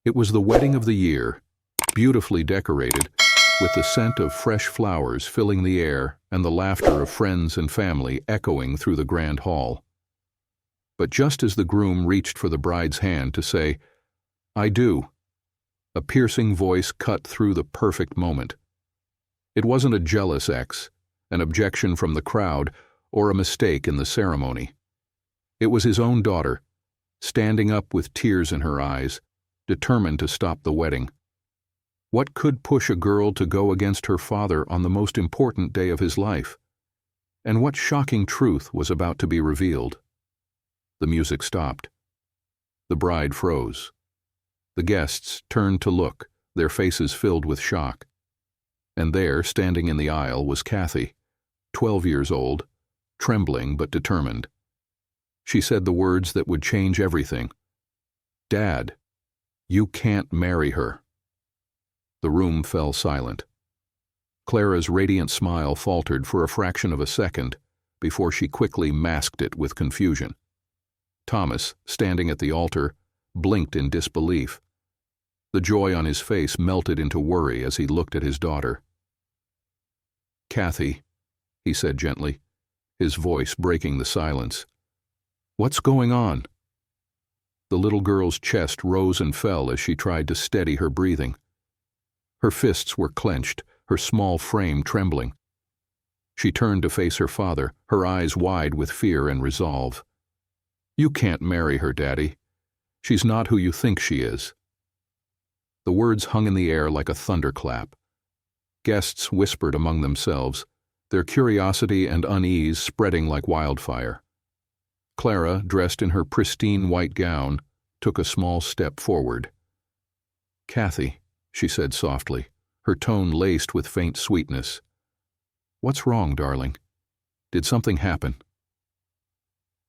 It was the wedding of the year, beautifully decorated, with the scent of fresh flowers filling the air and the laughter of friends and family echoing through the grand hall. But just as the groom reached for the bride's hand to say, "I do," a piercing voice cut through the perfect moment. It wasn't a jealous ex, an objection from the crowd, or a mistake in the ceremony. It was his own daughter, standing up with tears in her eyes, determined to stop the wedding. What could push a girl to go against her father on the most important day of his life? And what shocking truth was about to be revealed? The music stopped. The bride froze. The guests turned to look, their faces filled with shock. And there, standing in the aisle, was Kathy, 12 years old, trembling but determined. She said the words that would change everything. "Dad, you can't marry her." The room fell silent. Clara's radiant smile faltered for a fraction of a second before she quickly masked it with confusion. Thomas, standing at the altar, blinked in disbelief. The joy on his face melted into worry as he looked at his daughter. "Kathy," he said gently, his voice breaking the silence. "What's going on?" The little girl's chest rose and fell as she tried to steady her breathing. Her fists were clenched, her small frame trembling. She turned to face her father, her eyes wide with fear and resolve. "You can't marry her, Daddy. She's not who you think she is." The words hung in the air like a thunderclap. Guests whispered among themselves, their curiosity and unease spreading like wildfire. Clara, dressed in her pristine white gown, took a small step forward. "Kathy," she said softly, her tone laced with faint sweetness. "What's wrong, darling? Did something happen?"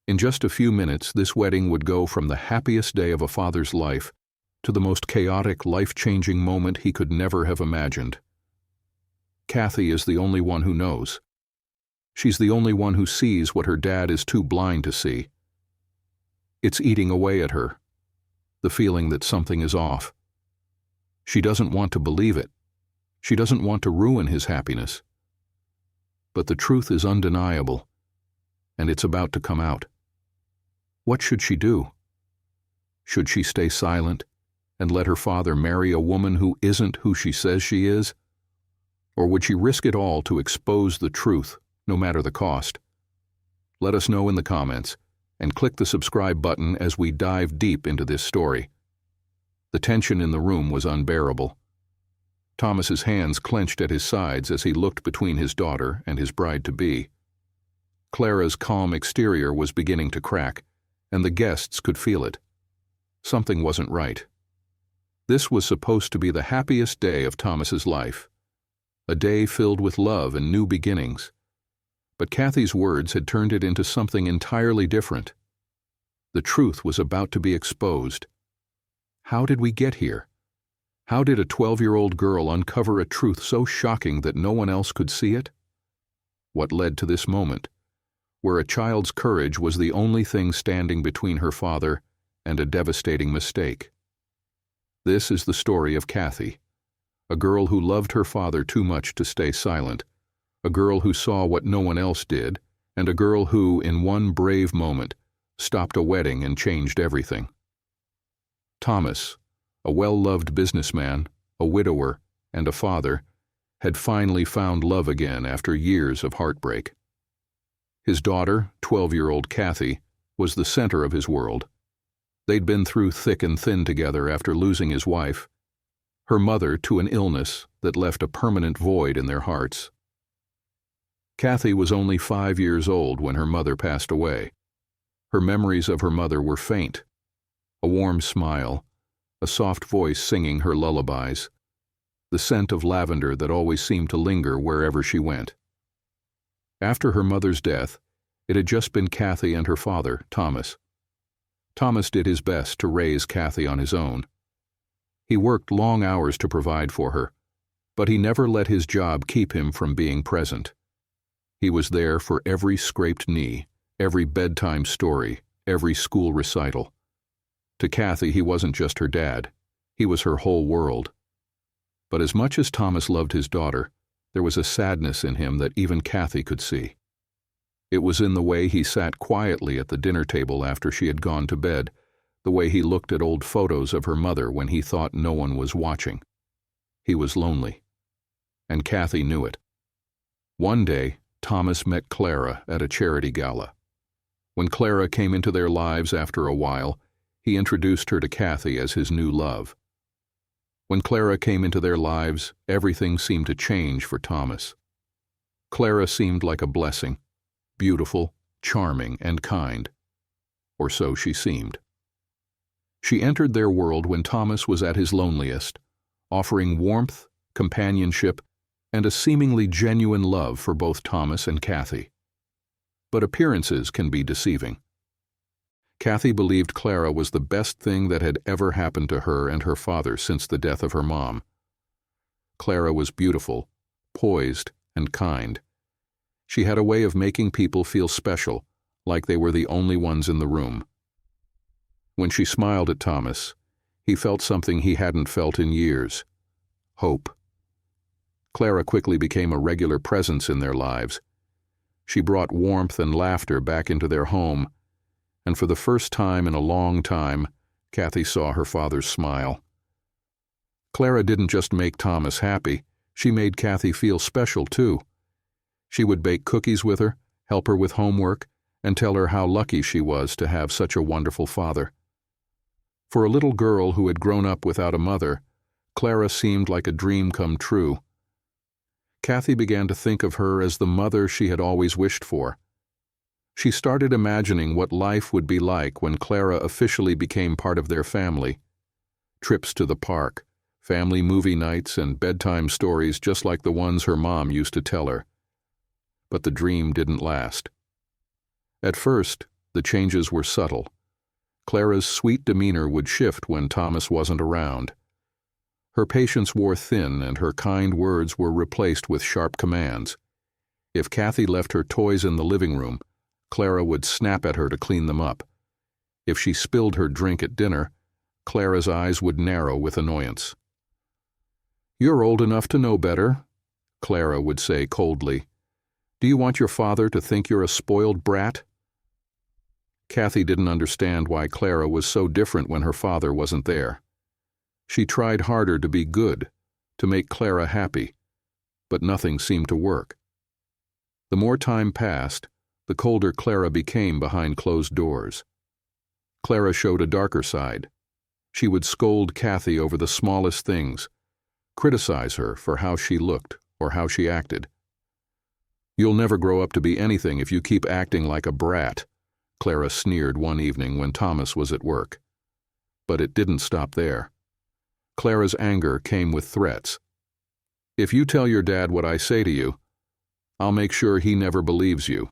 In just a few minutes, this wedding would go from the happiest day of a father's life to the most chaotic, life-changing moment he could never have imagined. Kathy is the only one who knows. She's the only one who sees what her dad is too blind to see. It's eating away at her, the feeling that something is off. She doesn't want to believe it. She doesn't want to ruin his happiness. But the truth is undeniable, and it's about to come out. What should she do? Should she stay silent and let her father marry a woman who isn't who she says she is? Or would she risk it all to expose the truth, no matter the cost? Let us know in the comments, and click the subscribe button as we dive deep into this story. The tension in the room was unbearable. Thomas's hands clenched at his sides as he looked between his daughter and his bride-to-be. Clara's calm exterior was beginning to crack, and the guests could feel it. Something wasn't right. This was supposed to be the happiest day of Thomas's life, a day filled with love and new beginnings. But Kathy's words had turned it into something entirely different. The truth was about to be exposed. How did we get here? How did a 12-year-old girl uncover a truth so shocking that no one else could see it? What led to this moment, where a child's courage was the only thing standing between her father and a devastating mistake? This is the story of Kathy, a girl who loved her father too much to stay silent, a girl who saw what no one else did, and a girl who, in one brave moment, stopped a wedding and changed everything. Thomas, a well-loved businessman, a widower, and a father, had finally found love again after years of heartbreak. His daughter, 12-year-old Kathy, was the center of his world. They'd been through thick and thin together after losing his wife, her mother to an illness that left a permanent void in their hearts. Kathy was only 5 years old when her mother passed away. Her memories of her mother were faint. A warm smile, a soft voice singing her lullabies, the scent of lavender that always seemed to linger wherever she went. After her mother's death, it had just been Kathy and her father, Thomas. Thomas did his best to raise Kathy on his own. He worked long hours to provide for her, but he never let his job keep him from being present. He was there for every scraped knee, every bedtime story, every school recital. To Kathy, he wasn't just her dad. He was her whole world. But as much as Thomas loved his daughter, there was a sadness in him that even Kathy could see. It was in the way he sat quietly at the dinner table after she had gone to bed, the way he looked at old photos of her mother when he thought no one was watching. He was lonely. And Kathy knew it. One day, Thomas met Clara at a charity gala. When Clara came into their lives after a while, he introduced her to Kathy as his new love. When Clara came into their lives, everything seemed to change for Thomas. Clara seemed like a blessing, beautiful, charming, and kind. Or so she seemed. She entered their world when Thomas was at his loneliest, offering warmth, companionship, and a seemingly genuine love for both Thomas and Kathy. But appearances can be deceiving. Kathy believed Clara was the best thing that had ever happened to her and her father since the death of her mom. Clara was beautiful, poised, and kind. She had a way of making people feel special, like they were the only ones in the room. When she smiled at Thomas, he felt something he hadn't felt in years: hope. Clara quickly became a regular presence in their lives. She brought warmth and laughter back into their home, and for the first time in a long time, Kathy saw her father's smile. Clara didn't just make Thomas happy, she made Kathy feel special too. She would bake cookies with her, help her with homework, and tell her how lucky she was to have such a wonderful father. For a little girl who had grown up without a mother, Clara seemed like a dream come true. Kathy began to think of her as the mother she had always wished for. She started imagining what life would be like when Clara officially became part of their family. Trips to the park, family movie nights, and bedtime stories just like the ones her mom used to tell her. But the dream didn't last. At first, the changes were subtle. Clara's sweet demeanor would shift when Thomas wasn't around. Her patience wore thin and her kind words were replaced with sharp commands. If Kathy left her toys in the living room, Clara would snap at her to clean them up. If she spilled her drink at dinner, Clara's eyes would narrow with annoyance. "You're old enough to know better," Clara would say coldly. "Do you want your father to think you're a spoiled brat?" Kathy didn't understand why Clara was so different when her father wasn't there. She tried harder to be good, to make Clara happy, but nothing seemed to work. The more time passed, the colder Clara became behind closed doors. Clara showed a darker side. She would scold Kathy over the smallest things, criticize her for how she looked or how she acted. "You'll never grow up to be anything if you keep acting like a brat," Clara sneered one evening when Thomas was at work. But it didn't stop there. Clara's anger came with threats. "If you tell your dad what I say to you, I'll make sure he never believes you.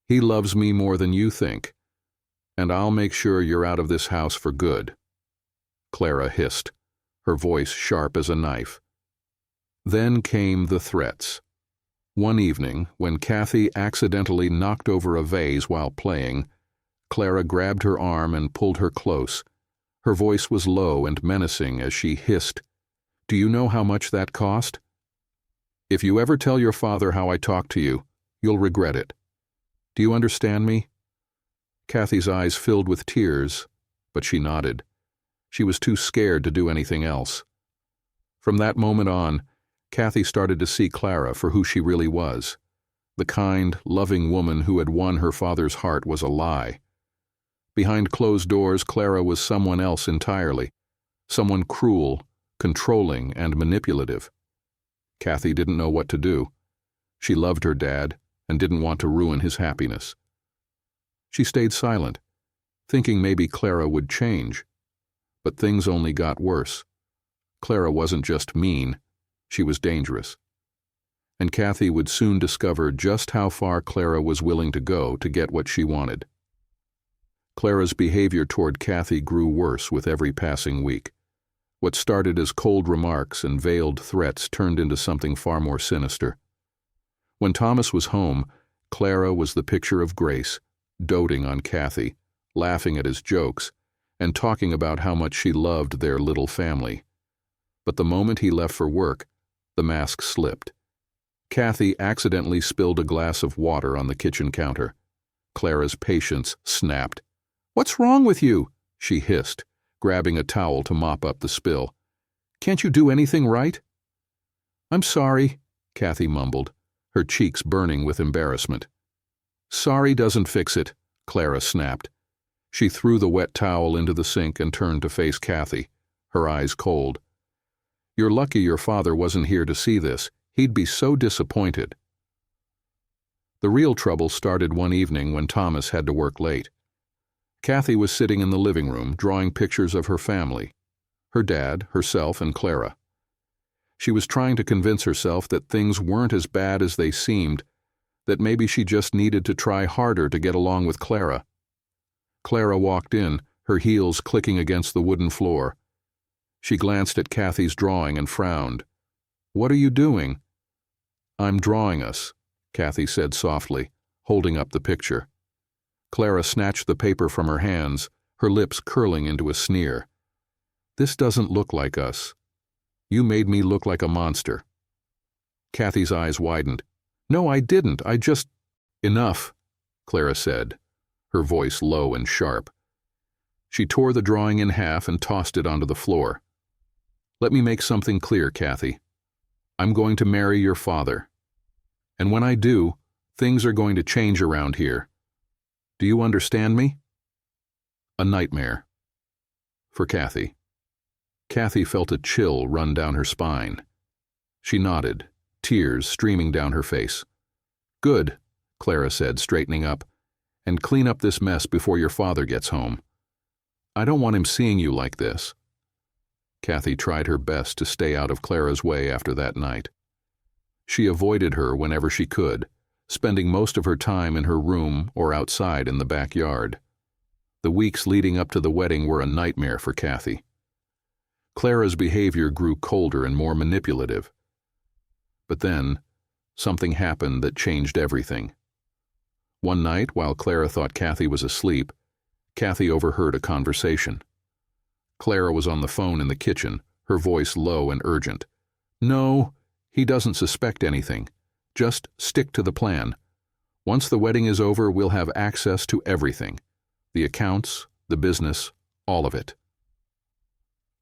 He loves me more than you think, and I'll make sure you're out of this house for good," Clara hissed, her voice sharp as a knife. Then came the threats. One evening, when Kathy accidentally knocked over a vase while playing, Clara grabbed her arm and pulled her close. Her voice was low and menacing as she hissed, "Do you know how much that cost? If you ever tell your father how I talk to you, you'll regret it. Do you understand me?" Kathy's eyes filled with tears, but she nodded. She was too scared to do anything else. From that moment on, Kathy started to see Clara for who she really was. The kind, loving woman who had won her father's heart was a lie. Behind closed doors, Clara was someone else entirely, someone cruel, controlling, and manipulative. Kathy didn't know what to do. She loved her dad and didn't want to ruin his happiness. She stayed silent, thinking maybe Clara would change. But things only got worse. Clara wasn't just mean, she was dangerous. And Kathy would soon discover just how far Clara was willing to go to get what she wanted. Clara's behavior toward Kathy grew worse with every passing week. What started as cold remarks and veiled threats turned into something far more sinister. When Thomas was home, Clara was the picture of grace, doting on Kathy, laughing at his jokes, and talking about how much she loved their little family. But the moment he left for work, the mask slipped. Kathy accidentally spilled a glass of water on the kitchen counter. Clara's patience snapped. "What's wrong with you?" she hissed, grabbing a towel to mop up the spill. "Can't you do anything right?" "I'm sorry," Kathy mumbled, her cheeks burning with embarrassment. "Sorry doesn't fix it," Clara snapped. She threw the wet towel into the sink and turned to face Kathy, her eyes cold. "You're lucky your father wasn't here to see this. He'd be so disappointed." The real trouble started one evening when Thomas had to work late. Kathy was sitting in the living room drawing pictures of her family, her dad, herself, and Clara. She was trying to convince herself that things weren't as bad as they seemed, that maybe she just needed to try harder to get along with Clara. Clara walked in, her heels clicking against the wooden floor. She glanced at Kathy's drawing and frowned. "What are you doing?" "I'm drawing us," Kathy said softly, holding up the picture. Clara snatched the paper from her hands, her lips curling into a sneer. "This doesn't look like us. You made me look like a monster." Kathy's eyes widened. "No, I didn't. I just—" "Enough," Clara said, her voice low and sharp. She tore the drawing in half and tossed it onto the floor. "Let me make something clear, Kathy. I'm going to marry your father. And when I do, things are going to change around here. Do you understand me?" A nightmare. For Kathy. Kathy felt a chill run down her spine. She nodded, tears streaming down her face. "Good," Clara said, straightening up, "and clean up this mess before your father gets home. I don't want him seeing you like this." Kathy tried her best to stay out of Clara's way after that night. She avoided her whenever she could, spending most of her time in her room or outside in the backyard. The weeks leading up to the wedding were a nightmare for Kathy. Clara's behavior grew colder and more manipulative. But then, something happened that changed everything. One night, while Clara thought Kathy was asleep, Kathy overheard a conversation. Clara was on the phone in the kitchen, her voice low and urgent. "No, he doesn't suspect anything. Just stick to the plan. Once the wedding is over, we'll have access to everything. The accounts, the business, all of it."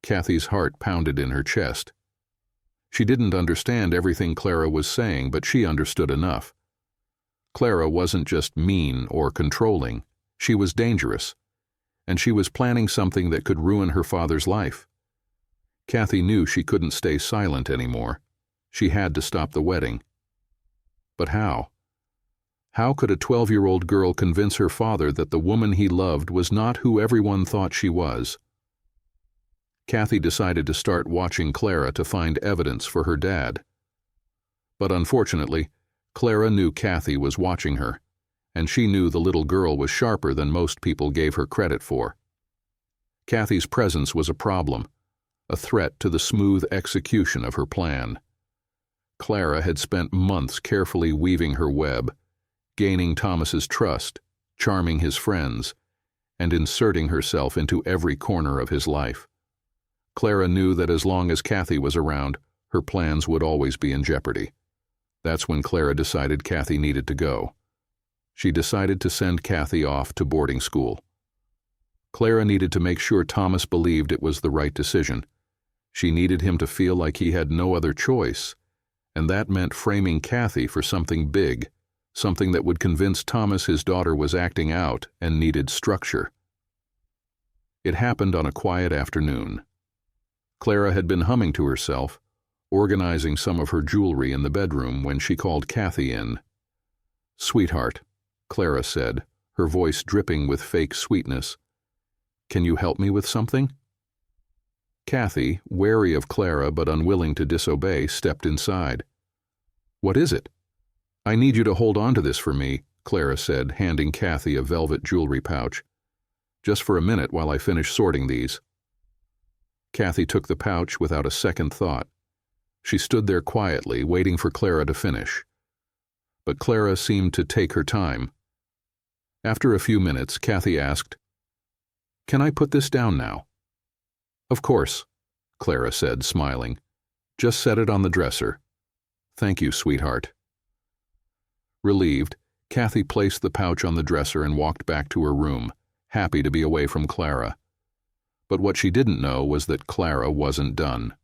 Kathy's heart pounded in her chest. She didn't understand everything Clara was saying, but she understood enough. Clara wasn't just mean or controlling, she was dangerous, and she was planning something that could ruin her father's life. Kathy knew she couldn't stay silent anymore. She had to stop the wedding. But how? How could a 12-year-old girl convince her father that the woman he loved was not who everyone thought she was? Kathy decided to start watching Clara to find evidence for her dad. But unfortunately, Clara knew Kathy was watching her, and she knew the little girl was sharper than most people gave her credit for. Kathy's presence was a problem, a threat to the smooth execution of her plan. Clara had spent months carefully weaving her web, gaining Thomas's trust, charming his friends, and inserting herself into every corner of his life. Clara knew that as long as Kathy was around, her plans would always be in jeopardy. That's when Clara decided Kathy needed to go. She decided to send Kathy off to boarding school. Clara needed to make sure Thomas believed it was the right decision. She needed him to feel like he had no other choice, and that meant framing Kathy for something big, something that would convince Thomas his daughter was acting out and needed structure. It happened on a quiet afternoon. Clara had been humming to herself, organizing some of her jewelry in the bedroom when she called Kathy in. "Sweetheart," Clara said, her voice dripping with fake sweetness, "can you help me with something?" Kathy, wary of Clara but unwilling to disobey, stepped inside. "What is it?" "I need you to hold on to this for me," Clara said, handing Kathy a velvet jewelry pouch. "Just for a minute while I finish sorting these." Kathy took the pouch without a second thought. She stood there quietly, waiting for Clara to finish. But Clara seemed to take her time. After a few minutes, Kathy asked, Can I put this down now? Of course, Clara said, smiling. Just set it on the dresser. Thank you, sweetheart. Relieved, Kathy placed the pouch on the dresser and walked back to her room, happy to be away from Clara. But what she didn't know was that Clara wasn't done.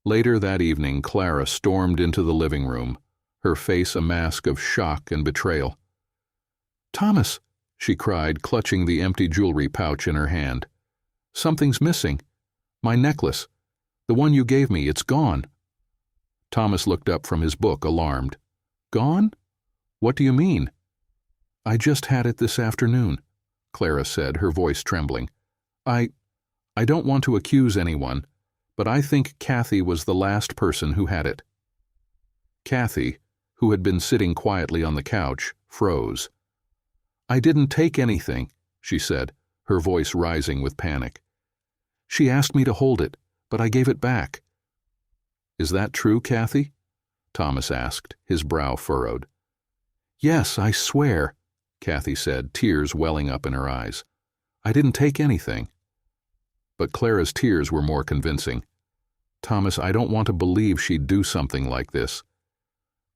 Later that evening, Clara stormed into the living room, her face a mask of shock and betrayal. "Thomas," she cried, clutching the empty jewelry pouch in her hand. "Something's missing. My necklace. The one you gave me, it's gone." Thomas looked up from his book, alarmed. "Gone? What do you mean?" "I just had it this afternoon," Clara said, her voice trembling. I don't want to accuse anyone, but I think Kathy was the last person who had it." Kathy, who had been sitting quietly on the couch, froze. "I didn't take anything," she said, her voice rising with panic. "She asked me to hold it, but I gave it back." "Is that true, Kathy?" Thomas asked, his brow furrowed. "Yes, I swear," Kathy said, tears welling up in her eyes. "I didn't take anything." But Clara's tears were more convincing. "Thomas, I don't want to believe she'd do something like this.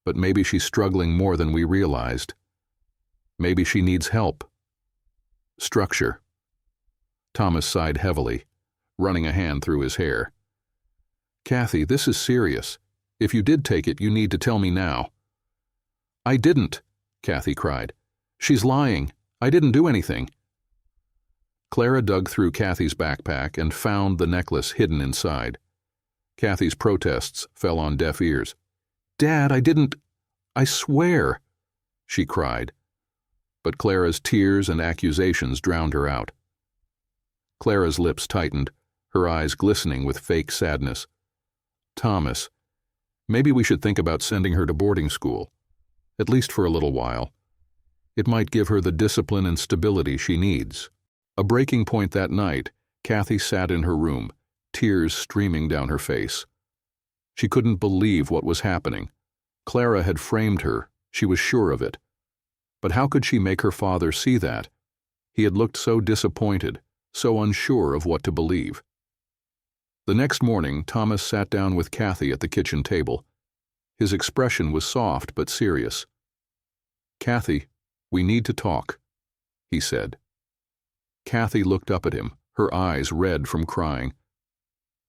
But maybe she's struggling more than we realized. Maybe she needs help." "Structure." Thomas sighed heavily, running a hand through his hair. "Kathy, this is serious. If you did take it, you need to tell me now." "I didn't," Kathy cried. "She's lying. I didn't do anything." Clara dug through Kathy's backpack and found the necklace hidden inside. Kathy's protests fell on deaf ears. "Dad, I swear," she cried. But Clara's tears and accusations drowned her out. Clara's lips tightened, her eyes glistening with fake sadness. "Thomas, maybe we should think about sending her to boarding school, at least for a little while. It might give her the discipline and stability she needs." A breaking point that night, Kathy sat in her room, tears streaming down her face. She couldn't believe what was happening. Clara had framed her, she was sure of it. But how could she make her father see that? He had looked so disappointed, so unsure of what to believe. The next morning, Thomas sat down with Kathy at the kitchen table. His expression was soft but serious. "Kathy, we need to talk," he said. Kathy looked up at him, her eyes red from crying.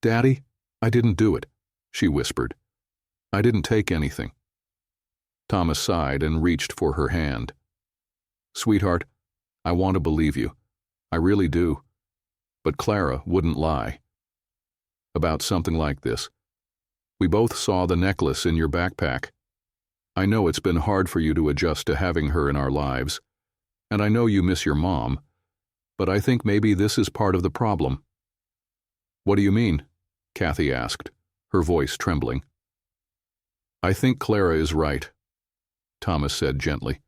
"Daddy, I didn't do it," she whispered. "I didn't take anything." Thomas sighed and reached for her hand. "Sweetheart, I want to believe you. I really do. But Clara wouldn't lie. About something like this. We both saw the necklace in your backpack. I know it's been hard for you to adjust to having her in our lives, and I know you miss your mom, but I think maybe this is part of the problem." "What do you mean?" Kathy asked, her voice trembling. "I think Clara is right," Thomas said gently.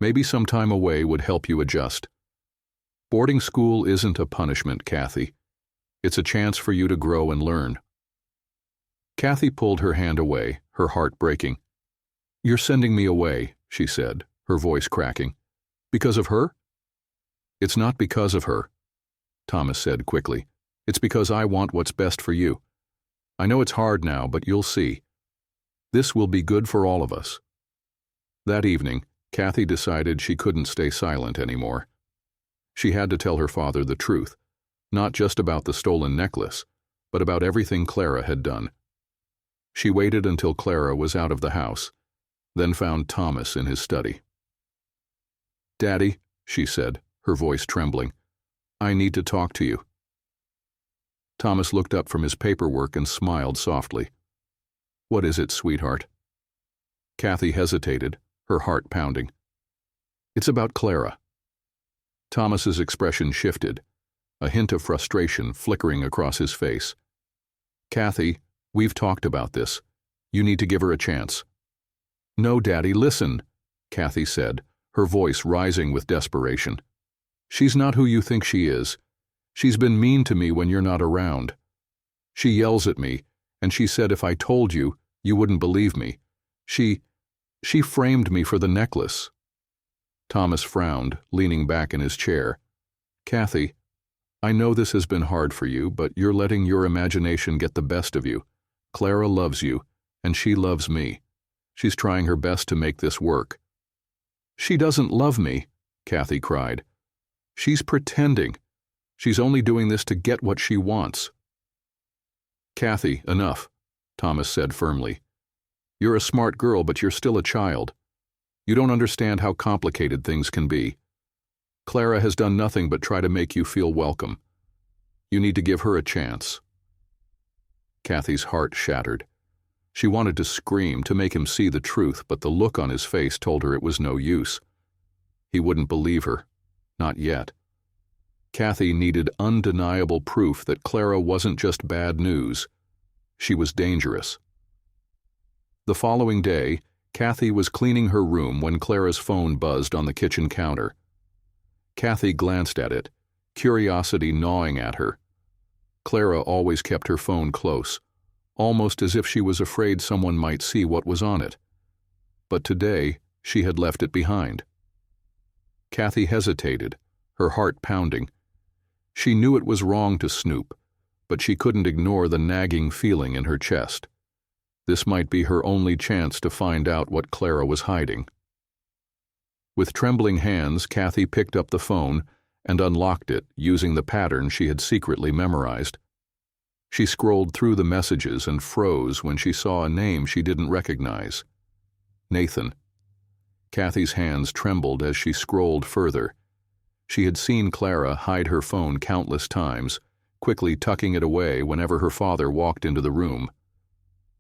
"Maybe some time away would help you adjust. Boarding school isn't a punishment, Kathy. It's a chance for you to grow and learn." Kathy pulled her hand away, her heart breaking. "You're sending me away," she said, her voice cracking. "Because of her?" "It's not because of her," Thomas said quickly. "It's because I want what's best for you. I know it's hard now, but you'll see. This will be good for all of us." That evening, Kathy decided she couldn't stay silent anymore. She had to tell her father the truth, not just about the stolen necklace, but about everything Clara had done. She waited until Clara was out of the house, then found Thomas in his study. "Daddy," she said, her voice trembling, "I need to talk to you." Thomas looked up from his paperwork and smiled softly. "What is it, sweetheart?" Kathy hesitated, her heart pounding. "It's about Clara." Thomas's expression shifted, a hint of frustration flickering across his face. "Kathy, we've talked about this. You need to give her a chance." "No, Daddy, listen," Kathy said, her voice rising with desperation. "She's not who you think she is. She's been mean to me when you're not around. She yells at me, and she said if I told you, you wouldn't believe me. She framed me for the necklace." Thomas frowned, leaning back in his chair. Kathy, I know this has been hard for you, but you're letting your imagination get the best of you. Clara loves you, and she loves me. She's trying her best to make this work." "She doesn't love me," Kathy cried. "She's pretending. She's only doing this to get what she wants." "Kathy, enough," Thomas said firmly. "You're a smart girl, but you're still a child. You don't understand how complicated things can be. Clara has done nothing but try to make you feel welcome. You need to give her a chance." Kathy's heart shattered. She wanted to scream, to make him see the truth, but the look on his face told her it was no use. He wouldn't believe her. Not yet. Kathy needed undeniable proof that Clara wasn't just bad news. She was dangerous. The following day, Kathy was cleaning her room when Clara's phone buzzed on the kitchen counter. Kathy glanced at it, curiosity gnawing at her. Clara always kept her phone close, almost as if she was afraid someone might see what was on it. But today, she had left it behind. Kathy hesitated, her heart pounding. She knew it was wrong to snoop, but she couldn't ignore the nagging feeling in her chest. This might be her only chance to find out what Clara was hiding. With trembling hands, Kathy picked up the phone and unlocked it using the pattern she had secretly memorized. She scrolled through the messages and froze when she saw a name she didn't recognize. Nathan. Kathy's hands trembled as she scrolled further. She had seen Clara hide her phone countless times, quickly tucking it away whenever her father walked into the room.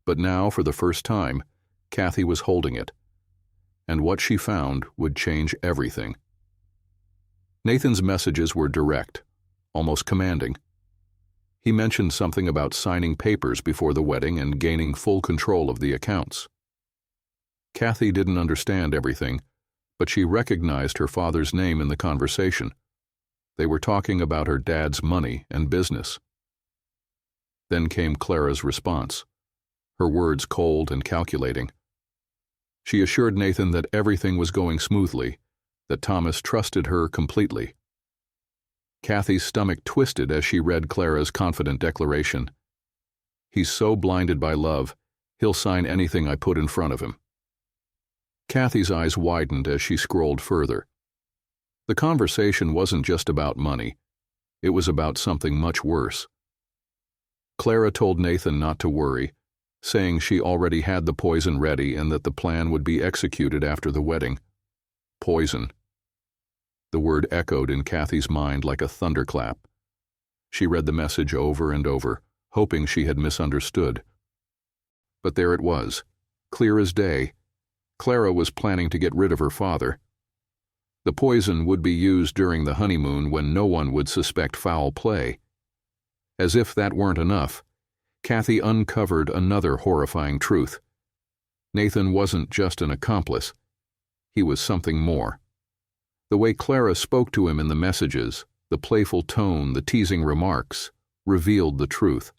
But now, for the first time, Kathy was holding it. And what she found would change everything. Nathan's messages were direct, almost commanding. He mentioned something about signing papers before the wedding and gaining full control of the accounts. Kathy didn't understand everything, but she recognized her father's name in the conversation. They were talking about her dad's money and business. Then came Clara's response, her words cold and calculating. She assured Nathan that everything was going smoothly, that Thomas trusted her completely. Kathy's stomach twisted as she read Clara's confident declaration. "He's so blinded by love, he'll sign anything I put in front of him." Kathy's eyes widened as she scrolled further. The conversation wasn't just about money. It was about something much worse. Clara told Nathan not to worry, saying she already had the poison ready and that the plan would be executed after the wedding. Poison. The word echoed in Kathy's mind like a thunderclap. She read the message over and over, hoping she had misunderstood. But there it was, clear as day. Clara was planning to get rid of her father. The poison would be used during the honeymoon when no one would suspect foul play. As if that weren't enough, Kathy uncovered another horrifying truth. Nathan wasn't just an accomplice. He was something more. The way Clara spoke to him in the messages, the playful tone, the teasing remarks, revealed the truth.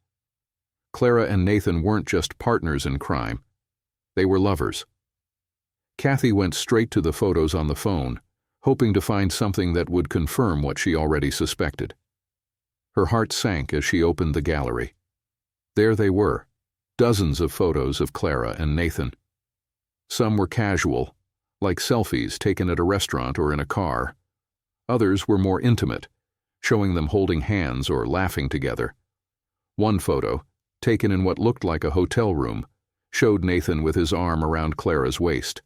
Clara and Nathan weren't just partners in crime. They were lovers. Kathy went straight to the photos on the phone, hoping to find something that would confirm what she already suspected. Her heart sank as she opened the gallery. There they were, dozens of photos of Clara and Nathan. Some were casual, like selfies taken at a restaurant or in a car. Others were more intimate, showing them holding hands or laughing together. One photo, taken in what looked like a hotel room, showed Nathan with his arm around Clara's waist.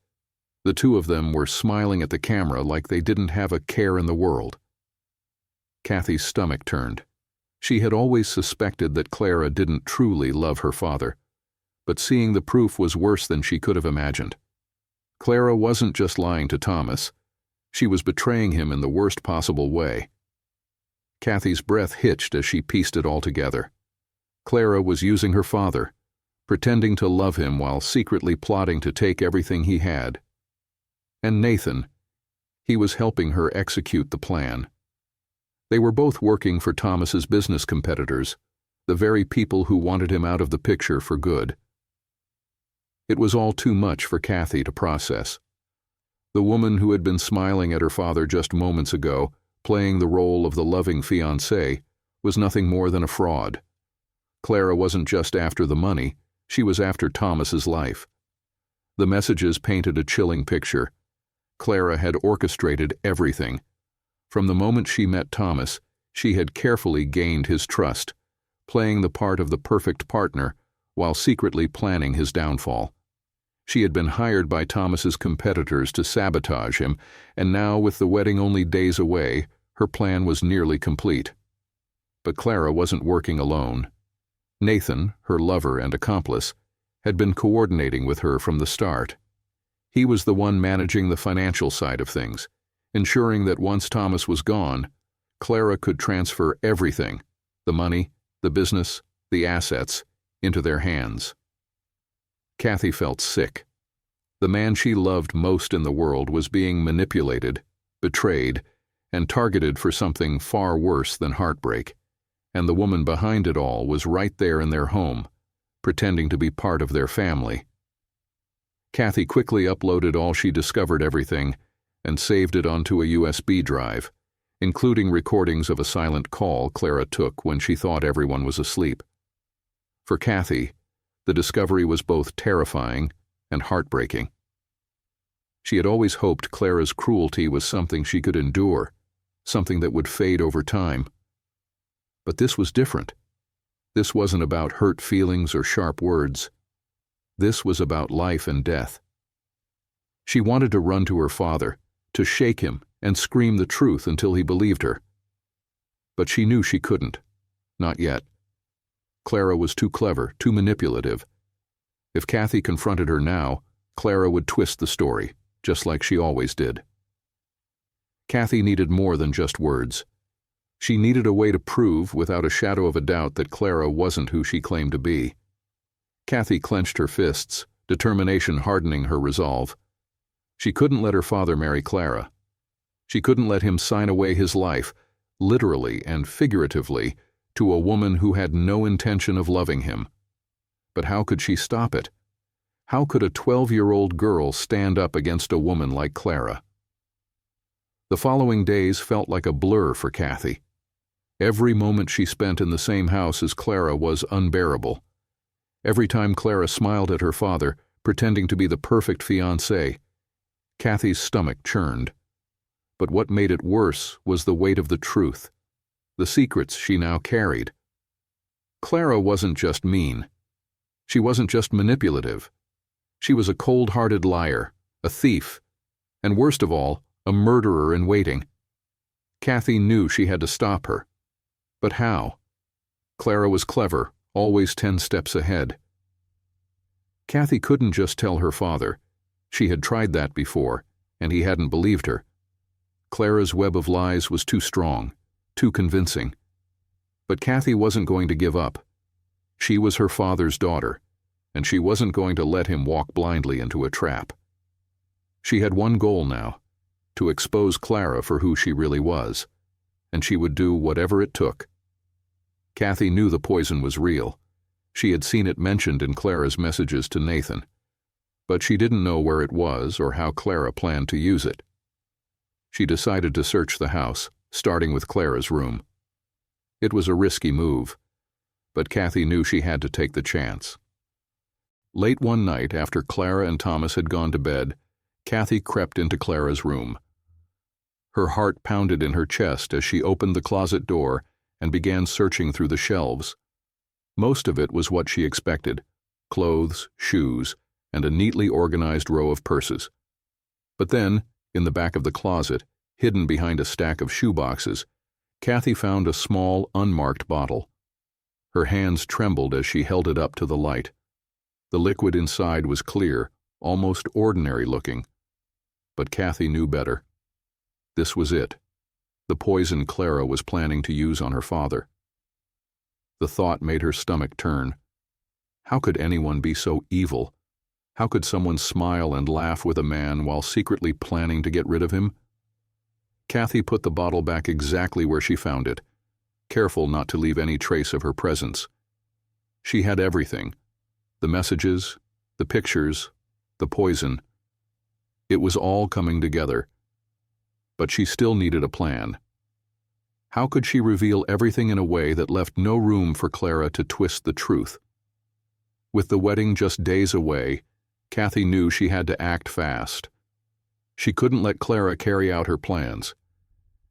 The two of them were smiling at the camera like they didn't have a care in the world. Kathy's stomach turned. She had always suspected that Clara didn't truly love her father, but seeing the proof was worse than she could have imagined. Clara wasn't just lying to Thomas. She was betraying him in the worst possible way. Kathy's breath hitched as she pieced it all together. Clara was using her father, pretending to love him while secretly plotting to take everything he had. And Nathan, he was helping her execute the plan. They were both working for Thomas's business competitors, the very people who wanted him out of the picture for good. It was all too much for Kathy to process. The woman who had been smiling at her father just moments ago playing the role of the loving fiancé, was nothing more than a fraud. Clara wasn't just after the money, she was after Thomas's life. The messages painted a chilling picture. Clara had orchestrated everything. From the moment she met Thomas, she had carefully gained his trust, playing the part of the perfect partner while secretly planning his downfall. She had been hired by Thomas's competitors to sabotage him, and now, with the wedding only days away, her plan was nearly complete. But Clara wasn't working alone. Nathan, her lover and accomplice, had been coordinating with her from the start. He was the one managing the financial side of things, ensuring that once Thomas was gone, Clara could transfer everything, the money, the business, the assets, into their hands. Kathy felt sick. The man she loved most in the world was being manipulated, betrayed, and targeted for something far worse than heartbreak, and the woman behind it all was right there in their home, pretending to be part of their family. Kathy quickly uploaded all she discovered everything and saved it onto a USB drive, including recordings of a silent call Clara took when she thought everyone was asleep. For Kathy, the discovery was both terrifying and heartbreaking. She had always hoped Clara's cruelty was something she could endure, something that would fade over time. But this was different. This wasn't about hurt feelings or sharp words. This was about life and death. She wanted to run to her father, to shake him and scream the truth until he believed her. But she knew she couldn't. Not yet. Clara was too clever, too manipulative. If Kathy confronted her now, Clara would twist the story, just like she always did. Kathy needed more than just words. She needed a way to prove, without a shadow of a doubt, that Clara wasn't who she claimed to be. Kathy clenched her fists, determination hardening her resolve. She couldn't let her father marry Clara. She couldn't let him sign away his life, literally and figuratively, to a woman who had no intention of loving him. But how could she stop it? How could a 12-year-old girl stand up against a woman like Clara? The following days felt like a blur for Kathy. Every moment she spent in the same house as Clara was unbearable. Every time Clara smiled at her father, pretending to be the perfect fiancé, Kathy's stomach churned. But what made it worse was the weight of the truth, the secrets she now carried. Clara wasn't just mean. She wasn't just manipulative. She was a cold-hearted liar, a thief, and worst of all, a murderer in waiting. Kathy knew she had to stop her. But how? Clara was clever, always 10 steps ahead. Kathy couldn't just tell her father. She had tried that before, and he hadn't believed her. Clara's web of lies was too strong, too convincing. But Kathy wasn't going to give up. She was her father's daughter, and she wasn't going to let him walk blindly into a trap. She had one goal now, to expose Clara for who she really was, and she would do whatever it took. Kathy knew the poison was real. She had seen it mentioned in Clara's messages to Nathan, but she didn't know where it was or how Clara planned to use it. She decided to search the house, starting with Clara's room. It was a risky move, but Kathy knew she had to take the chance. Late one night, after Clara and Thomas had gone to bed, Kathy crept into Clara's room. Her heart pounded in her chest as she opened the closet door and began searching through the shelves. Most of it was what she expected: clothes, shoes, and a neatly organized row of purses. But then, in the back of the closet, hidden behind a stack of shoeboxes, Kathy found a small, unmarked bottle. Her hands trembled as she held it up to the light. The liquid inside was clear, almost ordinary looking. But Kathy knew better. This was it. The poison Clara was planning to use on her father. The thought made her stomach turn. How could anyone be so evil? How could someone smile and laugh with a man while secretly planning to get rid of him? Kathy put the bottle back exactly where she found it, careful not to leave any trace of her presence. She had everything: the messages, the pictures, the poison. It was all coming together. But she still needed a plan. How could she reveal everything in a way that left no room for Clara to twist the truth? With the wedding just days away, Kathy knew she had to act fast. She couldn't let Clara carry out her plans.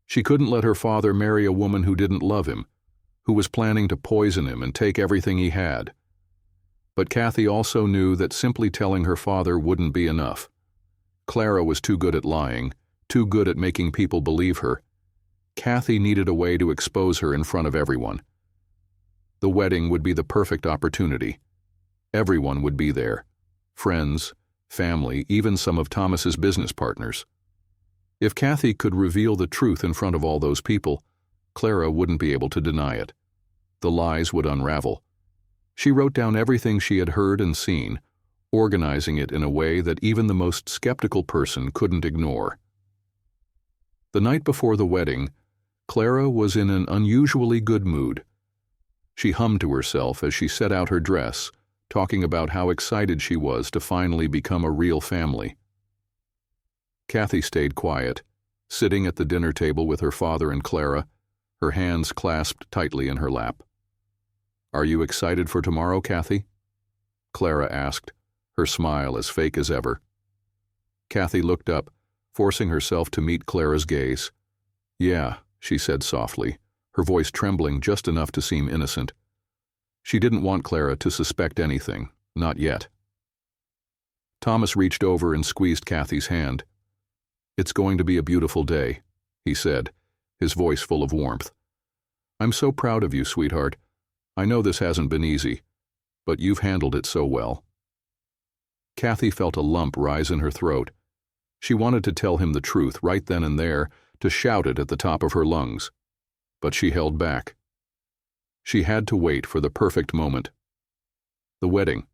She couldn't let her father marry a woman who didn't love him, who was planning to poison him and take everything he had. But Kathy also knew that simply telling her father wouldn't be enough. Clara was too good at lying, too good at making people believe her. Kathy needed a way to expose her in front of everyone. The wedding would be the perfect opportunity. Everyone would be there. Friends, family, even some of Thomas's business partners. If Kathy could reveal the truth in front of all those people, Clara wouldn't be able to deny it. The lies would unravel. She wrote down everything she had heard and seen, organizing it in a way that even the most skeptical person couldn't ignore. The night before the wedding, Clara was in an unusually good mood. She hummed to herself as she set out her dress, talking about how excited she was to finally become a real family. Kathy stayed quiet, sitting at the dinner table with her father and Clara, her hands clasped tightly in her lap. "Are you excited for tomorrow, Kathy?" Clara asked, her smile as fake as ever. Kathy looked up, forcing herself to meet Clara's gaze. "Yeah," she said softly, her voice trembling just enough to seem innocent. She didn't want Clara to suspect anything, not yet. Thomas reached over and squeezed Kathy's hand. "It's going to be a beautiful day," he said, his voice full of warmth. "I'm so proud of you, sweetheart. I know this hasn't been easy, but you've handled it so well." Kathy felt a lump rise in her throat. She wanted to tell him the truth right then and there, to shout it at the top of her lungs. But she held back. She had to wait for the perfect moment. The wedding.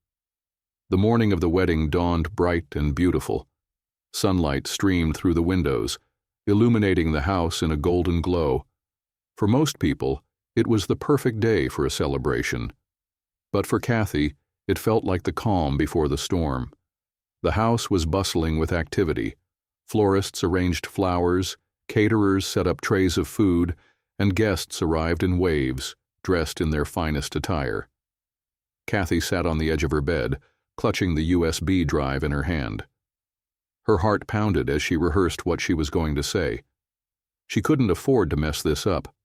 The morning of the wedding dawned bright and beautiful. Sunlight streamed through the windows, illuminating the house in a golden glow. For most people, it was the perfect day for a celebration. But for Kathy, it felt like the calm before the storm. The house was bustling with activity. Florists arranged flowers, caterers set up trays of food, and guests arrived in waves, dressed in their finest attire. Kathy sat on the edge of her bed, clutching the USB drive in her hand. Her heart pounded as she rehearsed what she was going to say. She couldn't afford to mess this up.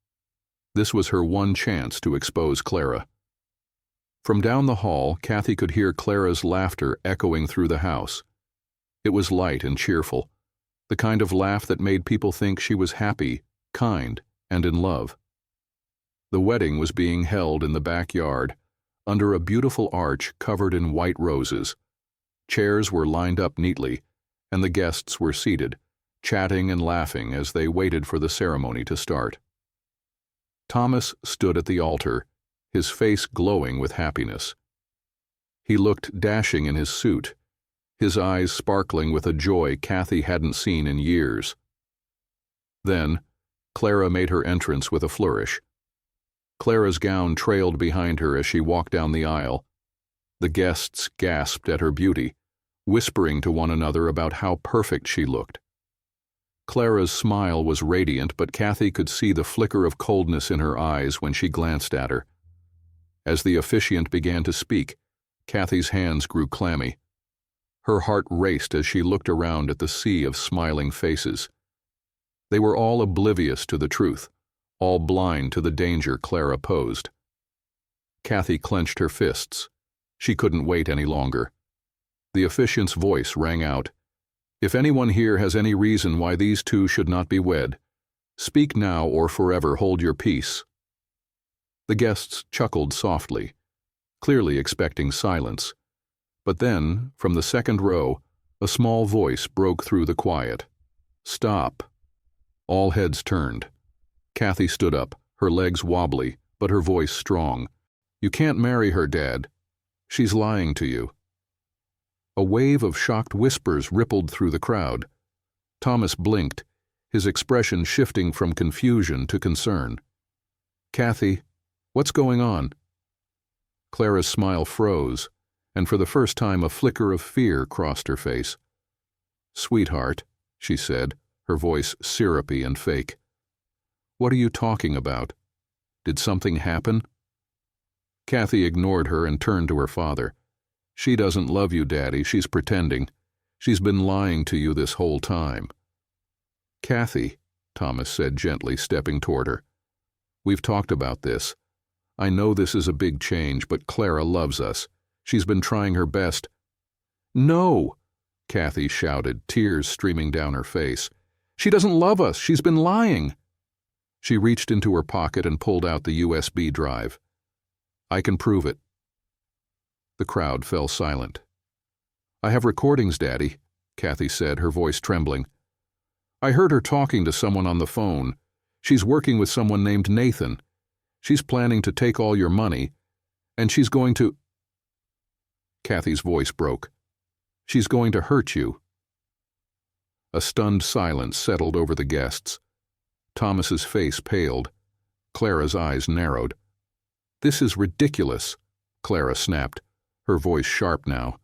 This was her one chance to expose Clara. From down the hall, Kathy could hear Clara's laughter echoing through the house. It was light and cheerful, the kind of laugh that made people think she was happy, kind, and in love. The wedding was being held in the backyard, under a beautiful arch covered in white roses. Chairs were lined up neatly, and the guests were seated, chatting and laughing as they waited for the ceremony to start. Thomas stood at the altar, his face glowing with happiness. He looked dashing in his suit, his eyes sparkling with a joy Kathy hadn't seen in years. Then, Clara made her entrance with a flourish. Clara's gown trailed behind her as she walked down the aisle. The guests gasped at her beauty, whispering to one another about how perfect she looked. Clara's smile was radiant, but Kathy could see the flicker of coldness in her eyes when she glanced at her. As the officiant began to speak, Kathy's hands grew clammy. Her heart raced as she looked around at the sea of smiling faces. They were all oblivious to the truth, all blind to the danger Clara posed. Kathy clenched her fists. She couldn't wait any longer. The officiant's voice rang out, "If anyone here has any reason why these two should not be wed, speak now or forever hold your peace." The guests chuckled softly, clearly expecting silence. But then, from the second row, a small voice broke through the quiet. "Stop." All heads turned. Kathy stood up, her legs wobbly, but her voice strong. "You can't marry her, Dad. She's lying to you." A wave of shocked whispers rippled through the crowd. Thomas blinked, his expression shifting from confusion to concern. "Kathy, what's going on?" Clara's smile froze, and for the first time a flicker of fear crossed her face. "Sweetheart," she said, her voice syrupy and fake. What are you talking about? Did something happen? Kathy ignored her and turned to her father. She doesn't love you, Daddy. She's pretending. She's been lying to you this whole time. Kathy, Thomas said gently, stepping toward her. We've talked about this. I know this is a big change, but Clara loves us. She's been trying her best. No, Kathy shouted, tears streaming down her face. She doesn't love us. She's been lying. She reached into her pocket and pulled out the USB drive. I can prove it. The crowd fell silent. I have recordings, Daddy, Kathy said, her voice trembling. I heard her talking to someone on the phone. She's working with someone named Nathan. She's planning to take all your money, and she's going to... Kathy's voice broke. She's going to hurt you. A stunned silence settled over the guests. Thomas's face paled. Clara's eyes narrowed. This is ridiculous, Clara snapped, her voice sharp now.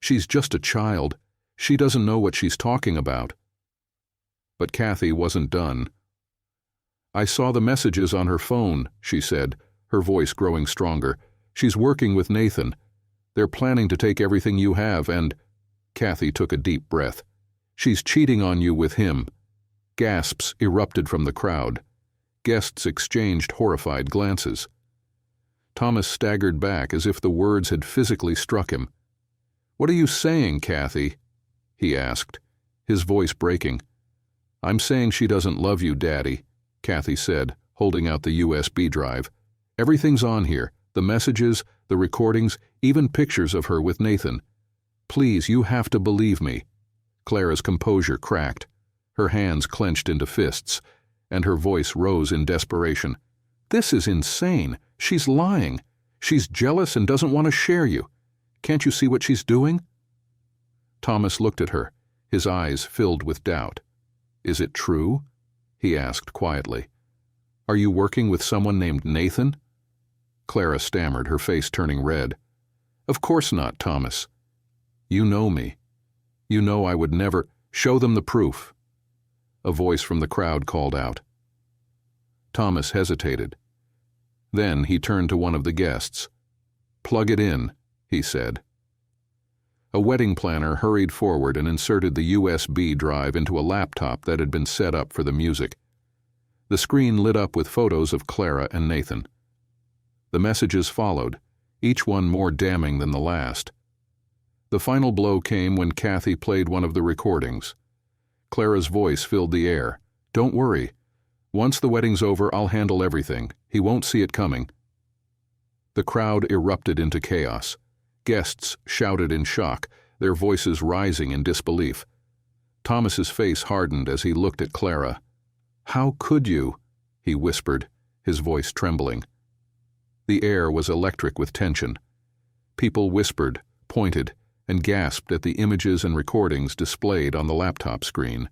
She's just a child. She doesn't know what she's talking about. But Kathy wasn't done. I saw the messages on her phone, she said, her voice growing stronger. She's working with Nathan. They're planning to take everything you have and... Kathy took a deep breath. She's cheating on you with him. Gasps erupted from the crowd. Guests exchanged horrified glances. Thomas staggered back as if the words had physically struck him. What are you saying, Kathy? He asked, his voice breaking. I'm saying she doesn't love you, Daddy, Kathy said, holding out the USB drive. Everything's on here, the messages, the recordings, even pictures of her with Nathan. Please, you have to believe me. Clara's composure cracked. Her hands clenched into fists, and her voice rose in desperation. This is insane. She's lying. She's jealous and doesn't want to share you. Can't you see what she's doing? Thomas looked at her, his eyes filled with doubt. Is it true? He asked quietly. Are you working with someone named Nathan? Clara stammered, her face turning red. Of course not, Thomas. You know me. You know I would never... Show them the proof. A voice from the crowd called out. Thomas hesitated. Then he turned to one of the guests. Plug it in, he said. A wedding planner hurried forward and inserted the USB drive into a laptop that had been set up for the music. The screen lit up with photos of Clara and Nathan. The messages followed, each one more damning than the last. The final blow came when Kathy played one of the recordings. Clara's voice filled the air. Don't worry. Once the wedding's over, I'll handle everything. He won't see it coming. The crowd erupted into chaos. Guests shouted in shock, their voices rising in disbelief. Thomas's face hardened as he looked at Clara. How could you? He whispered, his voice trembling. The air was electric with tension. People whispered, pointed, and gasped at the images and recordings displayed on the laptop screen.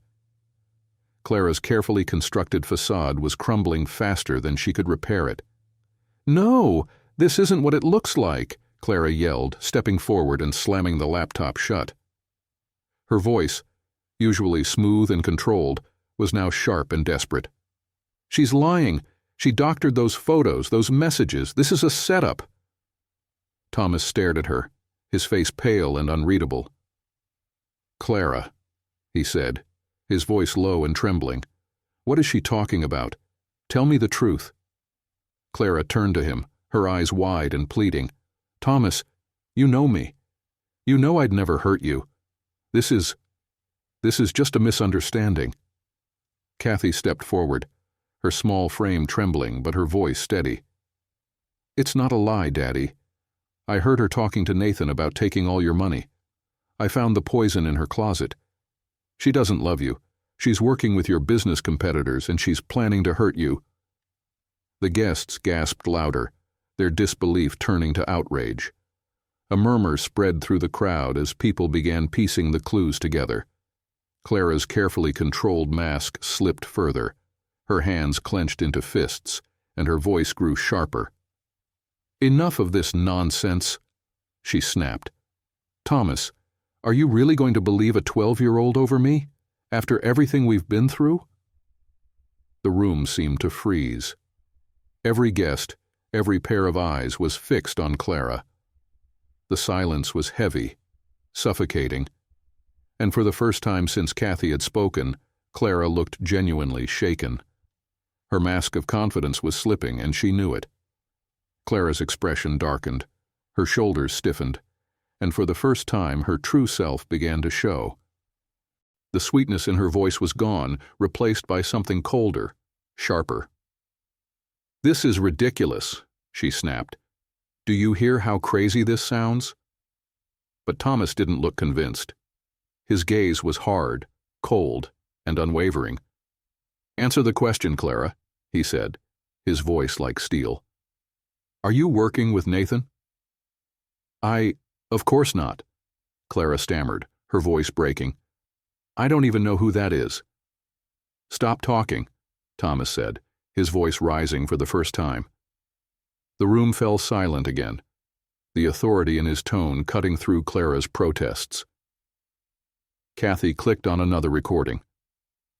Clara's carefully constructed facade was crumbling faster than she could repair it. No, this isn't what it looks like, Clara yelled, stepping forward and slamming the laptop shut. Her voice, usually smooth and controlled, was now sharp and desperate. She's lying. She doctored those photos, those messages. This is a setup. Thomas stared at her, his face pale and unreadable. Clara, he said, his voice low and trembling. What is she talking about? Tell me the truth. Clara turned to him, her eyes wide and pleading. Thomas, you know me. You know I'd never hurt you. This is just a misunderstanding. Kathy stepped forward, her small frame trembling but her voice steady. It's not a lie, Daddy. I heard her talking to Nathan about taking all your money. I found the poison in her closet. She doesn't love you. She's working with your business competitors and she's planning to hurt you. The guests gasped louder, their disbelief turning to outrage. A murmur spread through the crowd as people began piecing the clues together. Clara's carefully controlled mask slipped further. Her hands clenched into fists, and her voice grew sharper. Enough of this nonsense, she snapped. Thomas, are you really going to believe a 12-year-old over me, after everything we've been through? The room seemed to freeze. Every guest, every pair of eyes was fixed on Clara. The silence was heavy, suffocating, and for the first time since Kathy had spoken, Clara looked genuinely shaken. Her mask of confidence was slipping, and she knew it. Clara's expression darkened, her shoulders stiffened, and for the first time her true self began to show. The sweetness in her voice was gone, replaced by something colder, sharper. "This is ridiculous," she snapped. "Do you hear how crazy this sounds?" But Thomas didn't look convinced. His gaze was hard, cold, and unwavering. "Answer the question, Clara," he said, his voice like steel. "Are you working with Nathan?" Of course not," Clara stammered, her voice breaking. "I don't even know who that is." "Stop talking," Thomas said, his voice rising for the first time. The room fell silent again, the authority in his tone cutting through Clara's protests. Kathy clicked on another recording.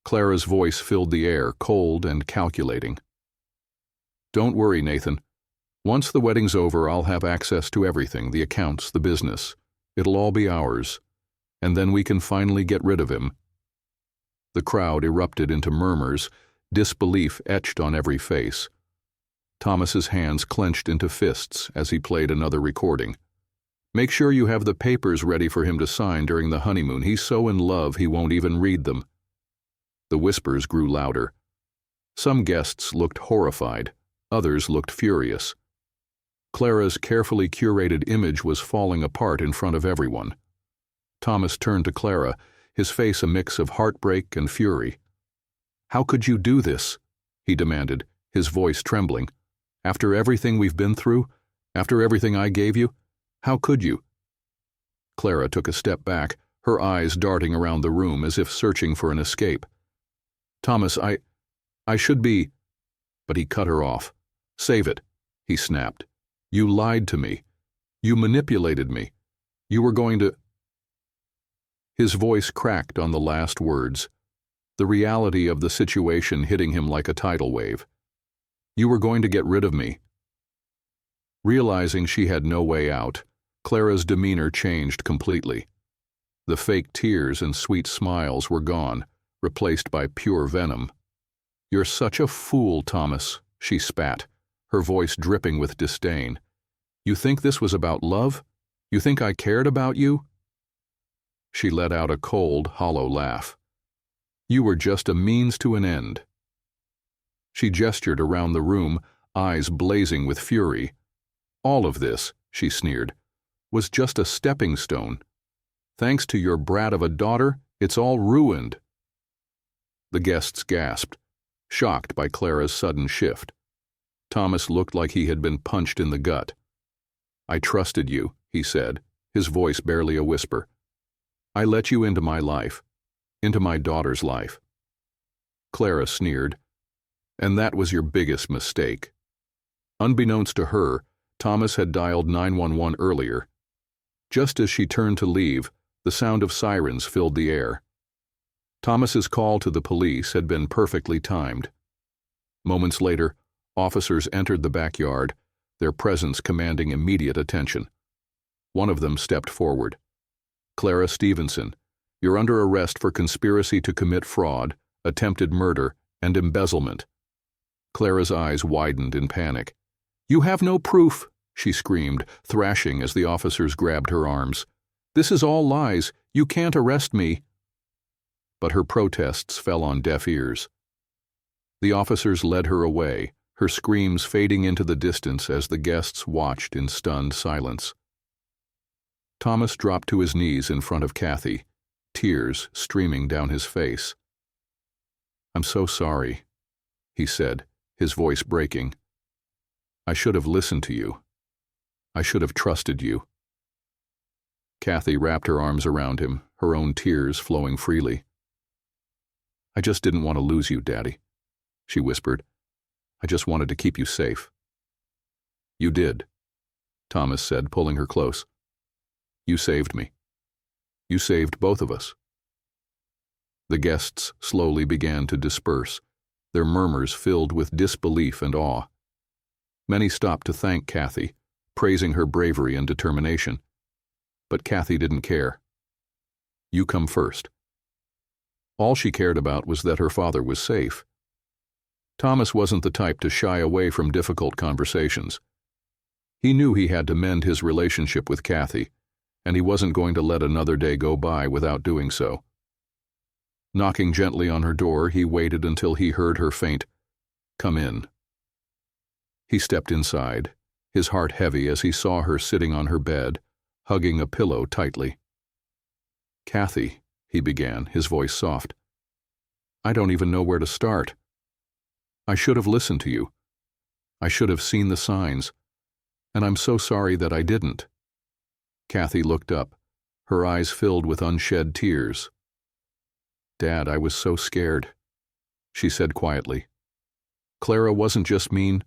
Clara's voice filled the air, cold and calculating. "Don't worry, Nathan. Once the wedding's over, I'll have access to everything, the accounts, the business. It'll all be ours. And then we can finally get rid of him." The crowd erupted into murmurs, disbelief etched on every face. Thomas's hands clenched into fists as he played another recording. "Make sure you have the papers ready for him to sign during the honeymoon. He's so in love he won't even read them." The whispers grew louder. Some guests looked horrified, others looked furious. Clara's carefully curated image was falling apart in front of everyone. Thomas turned to Clara, his face a mix of heartbreak and fury. "How could you do this?" he demanded, his voice trembling. "After everything we've been through, after everything I gave you, how could you?" Clara took a step back, her eyes darting around the room as if searching for an escape. "Thomas, I should be—" But he cut her off. "Save it," he snapped. "You lied to me. You manipulated me. You were going to—" His voice cracked on the last words, the reality of the situation hitting him like a tidal wave. "You were going to get rid of me." Realizing she had no way out, Clara's demeanor changed completely. The fake tears and sweet smiles were gone, replaced by pure venom. "You're such a fool, Thomas," she spat, her voice dripping with disdain. "You think this was about love? You think I cared about you?" She let out a cold, hollow laugh. "You were just a means to an end." She gestured around the room, eyes blazing with fury. "All of this," she sneered, "was just a stepping stone. Thanks to your brat of a daughter, it's all ruined." The guests gasped, shocked by Clara's sudden shift. Thomas looked like he had been punched in the gut. "I trusted you," he said, his voice barely a whisper. "I let you into my life, into my daughter's life." Clara sneered. "And that was your biggest mistake." Unbeknownst to her, Thomas had dialed 911 earlier. Just as she turned to leave, the sound of sirens filled the air. Thomas's call to the police had been perfectly timed. Moments later, officers entered the backyard, their presence commanding immediate attention. One of them stepped forward. "Clara Stevenson, you're under arrest for conspiracy to commit fraud, attempted murder, and embezzlement." Clara's eyes widened in panic. "You have no proof," she screamed, thrashing as the officers grabbed her arms. "This is all lies. You can't arrest me." But her protests fell on deaf ears. The officers led her away, her screams fading into the distance as the guests watched in stunned silence. Thomas dropped to his knees in front of Kathy, tears streaming down his face. "I'm so sorry," he said, his voice breaking. "I should have listened to you. I should have trusted you." Kathy wrapped her arms around him, her own tears flowing freely. "I just didn't want to lose you, Daddy," she whispered. "I just wanted to keep you safe." "You did," Thomas said, pulling her close. "You saved me. You saved both of us." The guests slowly began to disperse, their murmurs filled with disbelief and awe. Many stopped to thank Kathy, praising her bravery and determination. But Kathy didn't care. You come first. All she cared about was that her father was safe. Thomas wasn't the type to shy away from difficult conversations. He knew he had to mend his relationship with Kathy, and he wasn't going to let another day go by without doing so. Knocking gently on her door, he waited until he heard her faint, "Come in." He stepped inside, his heart heavy as he saw her sitting on her bed, hugging a pillow tightly. "Kathy," he began, his voice soft. "I don't even know where to start. I should have listened to you. I should have seen the signs, and I'm so sorry that I didn't." Kathy looked up, her eyes filled with unshed tears. "Dad, I was so scared," she said quietly. "Clara wasn't just mean.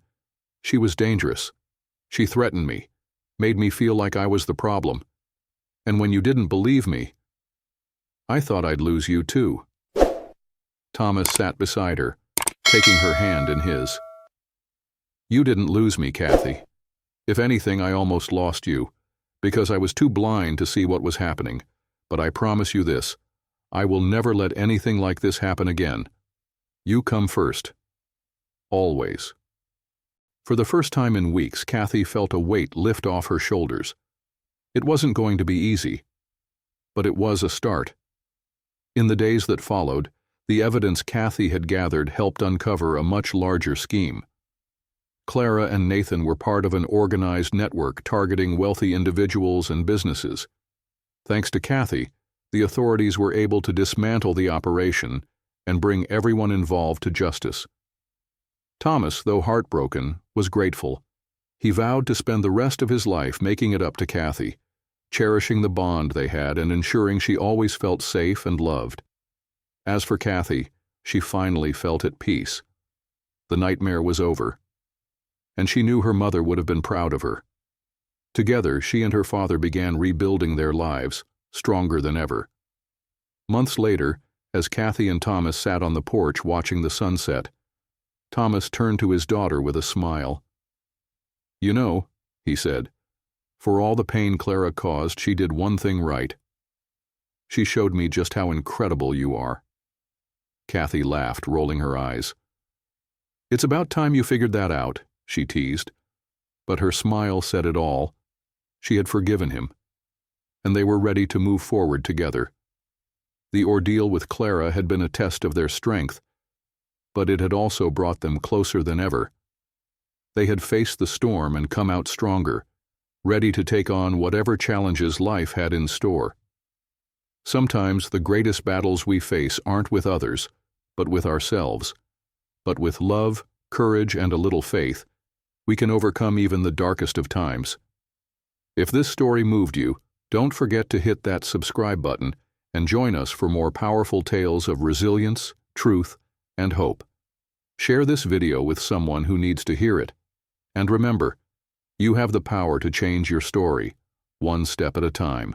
She was dangerous. She threatened me, made me feel like I was the problem. And when you didn't believe me, I thought I'd lose you too." Thomas sat beside her, taking her hand in his. "You didn't lose me, Kathy. If anything, I almost lost you, because I was too blind to see what was happening. But I promise you this, I will never let anything like this happen again. You come first. Always." For the first time in weeks, Kathy felt a weight lift off her shoulders. It wasn't going to be easy, but it was a start. In the days that followed, the evidence Kathy had gathered helped uncover a much larger scheme. Clara and Nathan were part of an organized network targeting wealthy individuals and businesses. Thanks to Kathy, the authorities were able to dismantle the operation and bring everyone involved to justice. Thomas, though heartbroken, was grateful. He vowed to spend the rest of his life making it up to Kathy, cherishing the bond they had and ensuring she always felt safe and loved. As for Kathy, she finally felt at peace. The nightmare was over, and she knew her mother would have been proud of her. Together, she and her father began rebuilding their lives, stronger than ever. Months later, as Kathy and Thomas sat on the porch watching the sunset, Thomas turned to his daughter with a smile. "You know," he said, "for all the pain Clara caused, she did one thing right. She showed me just how incredible you are." Kathy laughed, rolling her eyes. "It's about time you figured that out," she teased. But her smile said it all. She had forgiven him, and they were ready to move forward together. The ordeal with Clara had been a test of their strength, but it had also brought them closer than ever. They had faced the storm and come out stronger, ready to take on whatever challenges life had in store. Sometimes the greatest battles we face aren't with others, but with ourselves. But with love, courage, and a little faith, we can overcome even the darkest of times. If this story moved you, don't forget to hit that subscribe button and join us for more powerful tales of resilience, truth, and hope. Share this video with someone who needs to hear it. And remember, you have the power to change your story, one step at a time.